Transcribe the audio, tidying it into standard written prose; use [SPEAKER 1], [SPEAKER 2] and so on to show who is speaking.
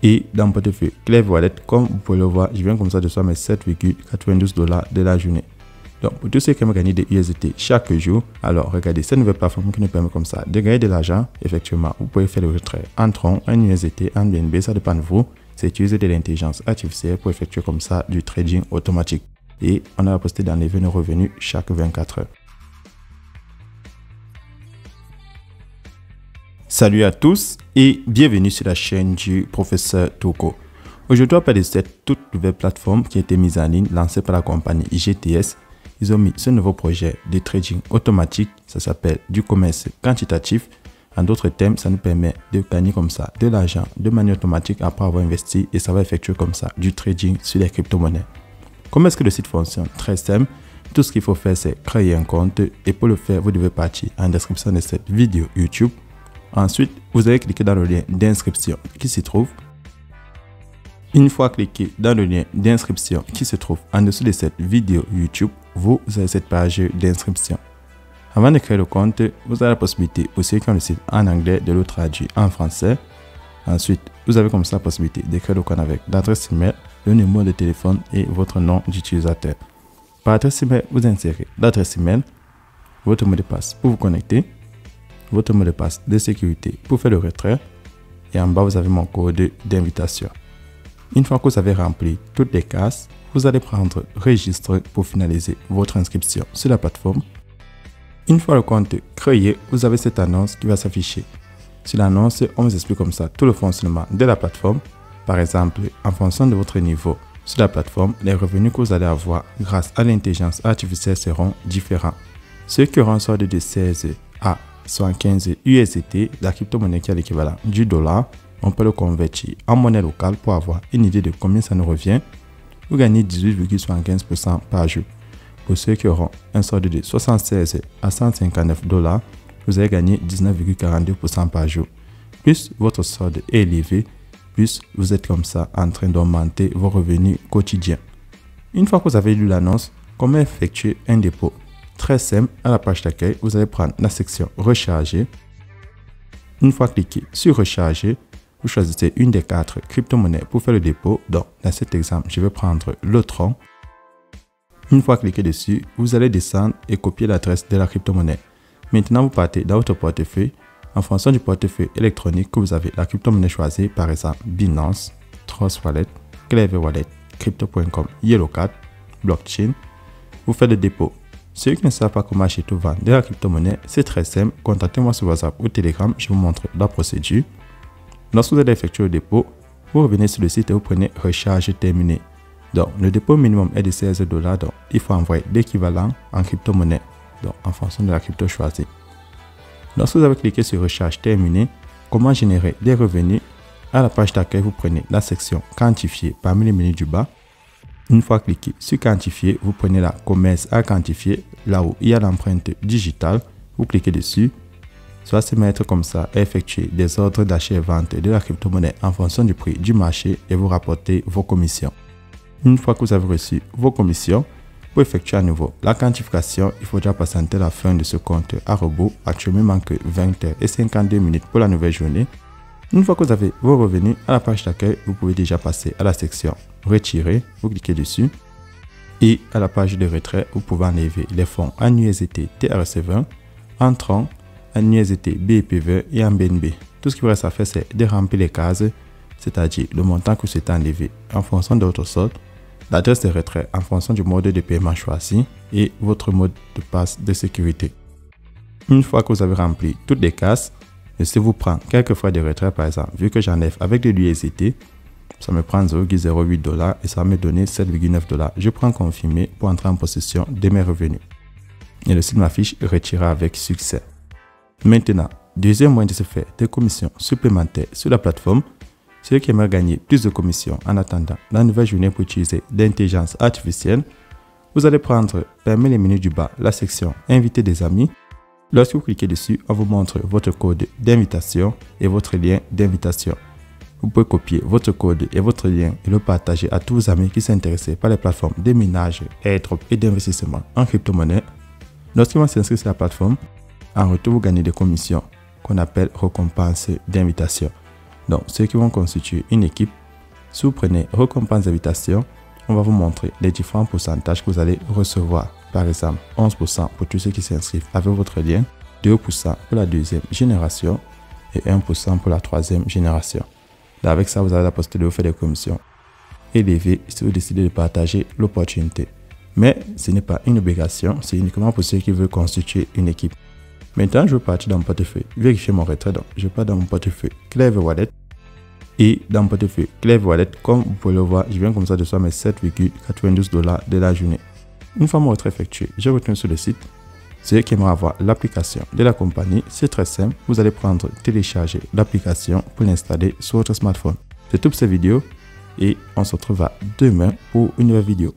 [SPEAKER 1] Et dans mon portefeuille Clever Wallet, comme vous pouvez le voir, je viens comme ça de recevoir mes 7,92 $ de la journée. Donc, pour tous ceux qui aiment gagner des USDT chaque jour, alors regardez cette nouvelle plateforme qui nous permet comme ça de gagner de l'argent. Effectivement, vous pouvez faire le retrait en Tron, en USDT, en BNB, ça dépend de vous. C'est utiliser de l'intelligence artificielle pour effectuer comme ça du trading automatique. Et on a la possibilité d'enlever nos revenus chaque 24 heures. Salut à tous et bienvenue sur la chaîne du professeur Toko. Aujourd'hui, on va parler de cette toute nouvelle plateforme qui a été mise en ligne, lancée par la compagnie GTS. Ils ont mis ce nouveau projet de trading automatique, ça s'appelle du commerce quantitatif. En d'autres termes, ça nous permet de gagner comme ça de l'argent de manière automatique après avoir investi et ça va effectuer comme ça du trading sur les crypto-monnaies. Comment est-ce que le site fonctionne? Très simple. Tout ce qu'il faut faire, c'est créer un compte et pour le faire, vous devez partir en description de cette vidéo YouTube. Ensuite, vous allez cliquer dans le lien d'inscription qui s'y trouve. Une fois cliqué dans le lien d'inscription qui se trouve en dessous de cette vidéo YouTube, vous avez cette page d'inscription. Avant de créer le compte, vous avez la possibilité, pour ceux qui ont le site en anglais, de le traduire en français. Ensuite, vous avez comme ça la possibilité de créer le compte avec l'adresse email, le numéro de téléphone et votre nom d'utilisateur. Par adresse email, vous insérez l'adresse email, votre mot de passe pour vous connecter, votre mot de passe de sécurité pour faire le retrait et en bas, vous avez mon code d'invitation. Une fois que vous avez rempli toutes les cases, vous allez prendre Registre pour finaliser votre inscription sur la plateforme. Une fois le compte créé, vous avez cette annonce qui va s'afficher. Sur l'annonce, on vous explique comme ça tout le fonctionnement de la plateforme. Par exemple, en fonction de votre niveau sur la plateforme, les revenus que vous allez avoir grâce à l'intelligence artificielle seront différents. Ceux qui auront un solde de 16 à 115 USDT, la crypto-monnaie qui est l'équivalent du dollar, on peut le convertir en monnaie locale pour avoir une idée de combien ça nous revient. Vous gagnez 18,75% par jour. Pour ceux qui auront un solde de 76 à 159 $, vous allez gagner 19,42% par jour. Plus votre solde est élevé, plus vous êtes comme ça en train d'augmenter vos revenus quotidiens. Une fois que vous avez lu l'annonce, comment effectuer un dépôt? Très simple, à la page d'accueil, vous allez prendre la section Recharger. Une fois cliqué sur Recharger, vous choisissez une des 4 crypto-monnaies pour faire le dépôt. Donc, dans cet exemple, je vais prendre le Tron. Une fois cliqué dessus, vous allez descendre et copier l'adresse de la crypto-monnaie. Maintenant, vous partez dans votre portefeuille. En fonction du portefeuille électronique que vous avez, la crypto-monnaie choisie, par exemple Binance, Trust Wallet, Clever Wallet, Crypto.com, Yellowcat, Blockchain, vous faites le dépôt. Ceux qui ne savent pas comment acheter ou vendre de la crypto-monnaie, c'est très simple. Contactez-moi sur WhatsApp ou Telegram, je vous montre la procédure. Lorsque vous allez effectuer le dépôt, vous revenez sur le site et vous prenez Recharge terminée. Donc, le dépôt minimum est de 16 $, donc il faut envoyer l'équivalent en crypto-monnaie, donc en fonction de la crypto choisie. Lorsque vous avez cliqué sur Recharge terminée, comment générer des revenus? À la page d'accueil, vous prenez la section Quantifier parmi les menus du bas. Une fois cliqué sur Quantifier, vous prenez la Commerce à quantifier, là où il y a l'empreinte digitale, vous cliquez dessus. Soit se mettre comme ça à effectuer des ordres d'achat et vente de la crypto-monnaie en fonction du prix du marché et vous rapportez vos commissions. Une fois que vous avez reçu vos commissions, pour effectuer à nouveau la quantification, il faudra patienter la fin de ce compte à rebours. Actuellement, il manque 20 h et 52 minutes pour la nouvelle journée. Une fois que vous avez vos revenus, à la page d'accueil, vous pouvez déjà passer à la section Retirer, vous cliquez dessus. Et à la page de retrait, vous pouvez enlever les fonds en USDT TRC20, en Tron, en USDT BEP20 et en BNB. Tout ce qu'il vous reste à faire, c'est de remplir les cases, c'est-à-dire le montant que vous souhaitez enlever en fonction de votre solde, l'adresse de retrait en fonction du mode de paiement choisi et votre mot de passe de sécurité. Une fois que vous avez rempli toutes les cases, si vous prenez quelques frais de retrait, par exemple, vu que j'enlève avec de l'USDT, ça me prend 0,08 $ et ça va me donner 7,9 $. Je prends confirmer pour entrer en possession de mes revenus. Et le site m'affiche retirer avec succès. Maintenant, deuxième moyen de se faire des commissions supplémentaires sur la plateforme. Ceux qui aimeraient gagner plus de commissions en attendant la nouvelle journée pour utiliser l'intelligence artificielle, vous allez prendre parmi les menus du bas la section Inviter des amis. Lorsque vous cliquez dessus, on vous montre votre code d'invitation et votre lien d'invitation. Vous pouvez copier votre code et votre lien et le partager à tous vos amis qui sont intéressés par les plateformes de minage, airdrop et d'investissement en crypto-monnaie. Lorsqu'ils vont s'inscrire sur la plateforme, en retour, vous gagnez des commissions qu'on appelle récompenses d'invitation. Donc, ceux qui vont constituer une équipe, si vous prenez récompense d'invitation, on va vous montrer les différents pourcentages que vous allez recevoir. Par exemple, 11% pour tous ceux qui s'inscrivent avec votre lien, 2% pour la deuxième génération et 1% pour la troisième génération. Là, avec ça, vous avez la possibilité de vous faire des commissions élevées si vous décidez de partager l'opportunité. Mais ce n'est pas une obligation, c'est uniquement pour ceux qui veulent constituer une équipe. Maintenant, je vais partir dans mon portefeuille, vérifier mon retrait. Donc, je pars dans mon portefeuille Clever Wallet. Et dans mon portefeuille Clever Wallet, comme vous pouvez le voir, je viens comme ça de recevoir mes 7,92 $ de la journée. Une fois mon retrait effectué, je retourne sur le site. Ceux qui aimeraient avoir l'application de la compagnie, c'est très simple. Vous allez télécharger l'application pour l'installer sur votre smartphone. C'est tout pour cette vidéo et on se retrouve demain pour une nouvelle vidéo.